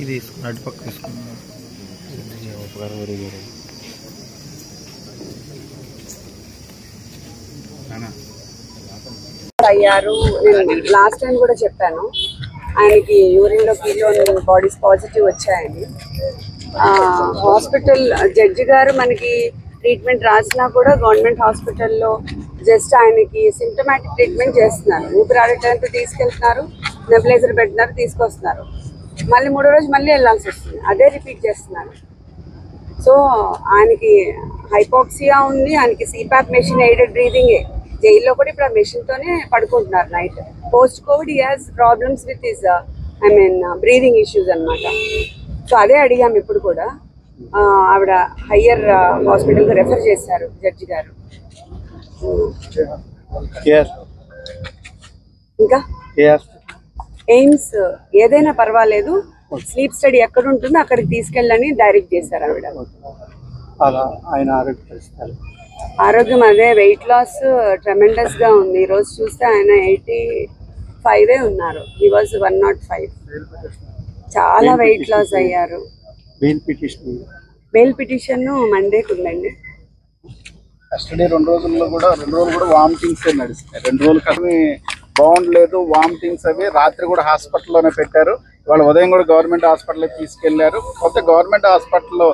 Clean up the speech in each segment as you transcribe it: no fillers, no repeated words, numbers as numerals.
ఇది తీసుకుని అటుపక్క తీసుకున్నాను అయ్యారు. లాస్ట్ టైం కూడా చెప్పాను ఆయనకి యూరిన్లో కీటోన్ బాడీస్ పాజిటివ్ వచ్చాయని. హాస్పిటల్ జడ్జి గారు మనకి ట్రీట్మెంట్ రాసినా కూడా గవర్నమెంట్ హాస్పిటల్లో జస్ట్ ఆయనకి సిమ్టమాటిక్ ట్రీట్మెంట్ చేస్తున్నారు. ఊపిరాడటానికి తీసుకెళ్తున్నారు, నెబులైజర్ పెట్టినారు, తీసుకొస్తున్నారు. మళ్ళీ 3వ రోజు మళ్ళీ వెళ్ళాల్సి వస్తుంది, అదే రిపీట్ చేస్తున్నారు. సో ఆయనకి హైపాక్సియా ఉంది, ఆయనకి సిపాప్ మెషిన్ ఎయిడెడ్ బ్రీదింగే. జైల్లో కూడా ఇప్పుడు ఆ మెషిన్తోనే పడుకుంటున్నారు night. Post COVID he has problems with his breathing issues అనమాట. సో అదే అడిగాం ఇప్పుడు కూడా. ఆవిడ హయ్యర్ హాస్పిటల్కి రెఫర్ చేశారు జడ్జి గారు. ఇంకా ఎయిమ్స్ ఏదైనా పర్వాలేదు, స్లీప్ స్టడీ ఎక్కడ ఉంటుందో అక్కడికి తీసుకెళ్ళని డైరెక్ట్ చేశారు ఆవిడ. ఆరోగ్యం అదే, వెయిట్ లాస్ ట్రెమెండస్ గా ఉంది. ఈరోజు చూస్తే ఆయన 85 ఉన్నారు. He was 105. చాలా వెయిట్ లాస్ అయ్యారు. బెయిల్ పిటిషన్ మండేకి ఉందండి. కస్టడీ 2 రోజుల్లో కూడా 2 రోజులు కూడా వామిటింగ్స్ నడుస్తాయి. 2 రోజులు కానీ బాగుండలేదు, వామిటింగ్స్ అవి. రాత్రి కూడా హాస్పిటల్లోనే పెట్టారు. ఇవాళ ఉదయం కూడా గవర్నమెంట్ హాస్పిటల్కి తీసుకెళ్లారు. కొత్త గవర్నమెంట్ హాస్పిటల్లో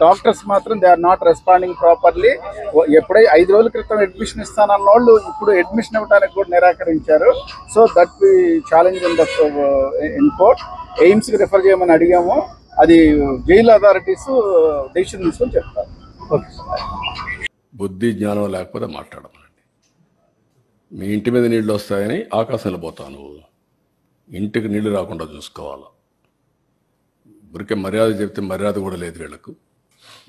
డాక్టర్స్ మాత్రం they are not responding properly. ఎప్పుడై 5 రోజుల క్రితం అడ్మిషన్ ఇస్తానన్న వాళ్ళు ఇప్పుడు అడ్మిషన్ ఇవ్వడానికి కూడా నిరాకరించారు. So that we challenge in court. ఎయిమ్స్కి రిఫర్ చేయమని అడిగాము, అది జైలు అథారిటీస్ డెసిషన్ తీసుకొని చెప్తారు. బుద్ధి జ్ఞానం లేకపోతే మాట్లాడమనండి. మీ ఇంటి మీద నీళ్ళు వస్తాయని ఆకాశంలో పోతాను, ఇంటికి నీళ్లు రాకుండా చూసుకోవాలి. ఊరికే మర్యాద చెప్తే మర్యాద కూడా లేదు వీళ్ళకు.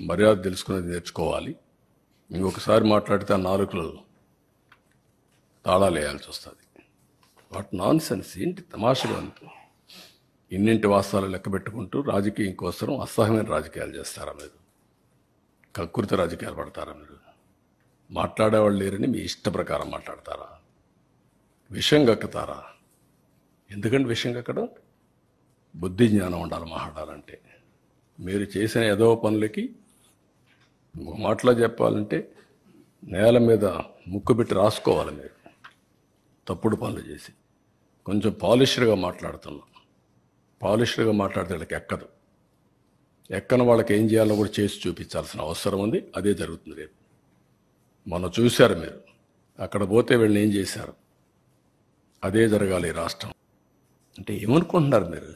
మర్యాద తెలుసుకునేది నేర్చుకోవాలి. ఇంకొకసారి మాట్లాడితే ఆ నాలుకలు తాళాలు వేయాల్సి వస్తుంది. వాట్ నాన్ సెన్స్, ఏంటి తమాషగా ఉంది. ఇన్నింటి వాస్తవాలు లెక్క పెట్టుకుంటూ రాజకీయం కోసం అసహ్యమైన రాజకీయాలు చేస్తారా మీరు? కక్కుర్తి రాజకీయాలు పడతారా మీరు? మాట్లాడేవాళ్ళు లేరని మీ ఇష్ట ప్రకారం మాట్లాడతారా? విషయం కక్కుతారా? ఎందుకంటే విషయం కక్కడం, బుద్ధి జ్ఞానం ఉండాలి మాట్లాడాలంటే. మీరు చేసిన ఏదో పనులకి మాటలో చెప్పాలంటే నేల మీద ముక్కు పెట్టి రాసుకోవాలి. మీరు తప్పుడు పనులు చేసి కొంచెం పాలిష్డ్గా మాట్లాడుతున్నాం. పాలిష్డ్గా మాట్లాడితే వాళ్ళకి ఎక్కదు. ఎక్కన వాళ్ళకి ఏం చేయాలో కూడా చేసి చూపించాల్సిన అవసరం ఉంది. అదే జరుగుతుంది రేపు. మొన్న చూశారు మీరు, అక్కడ పోతే వీళ్ళని ఏం చేశారు. అదే జరగాలి ఈ రాష్ట్రం. అంటే ఏమనుకుంటున్నారు మీరు?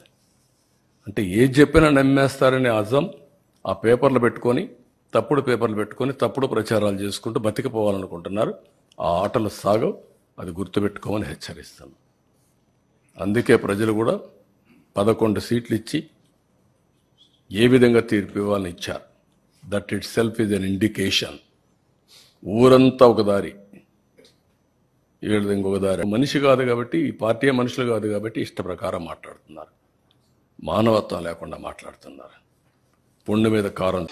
అంటే ఏది చెప్పినా నమ్మేస్తారని అజం ఆ పేపర్లు పెట్టుకొని, తప్పుడు పేపర్లు పెట్టుకొని తప్పుడు ప్రచారాలు చేసుకుంటూ బతికిపోవాలనుకుంటున్నారు. ఆ ఆటలు సాగవు, అది గుర్తుపెట్టుకోమని హెచ్చరిస్తాను. అందుకే ప్రజలు కూడా 11 సీట్లు ఇచ్చి ఏ విధంగా తీర్పు ఇవ్వాలని ఇచ్చారు. That it self is an indication. ఊరంతా ఒక దారి, వీళ్ళది ఇంకొక దారి. మనిషి కాదు కాబట్టి, ఈ పార్టీ మనుషులు కాదు కాబట్టి ఇష్ట ప్రకారం మాట్లాడుతున్నారు. మానవత్వం లేకుండా మాట్లాడుతున్నారు. పుండు మీద కారం.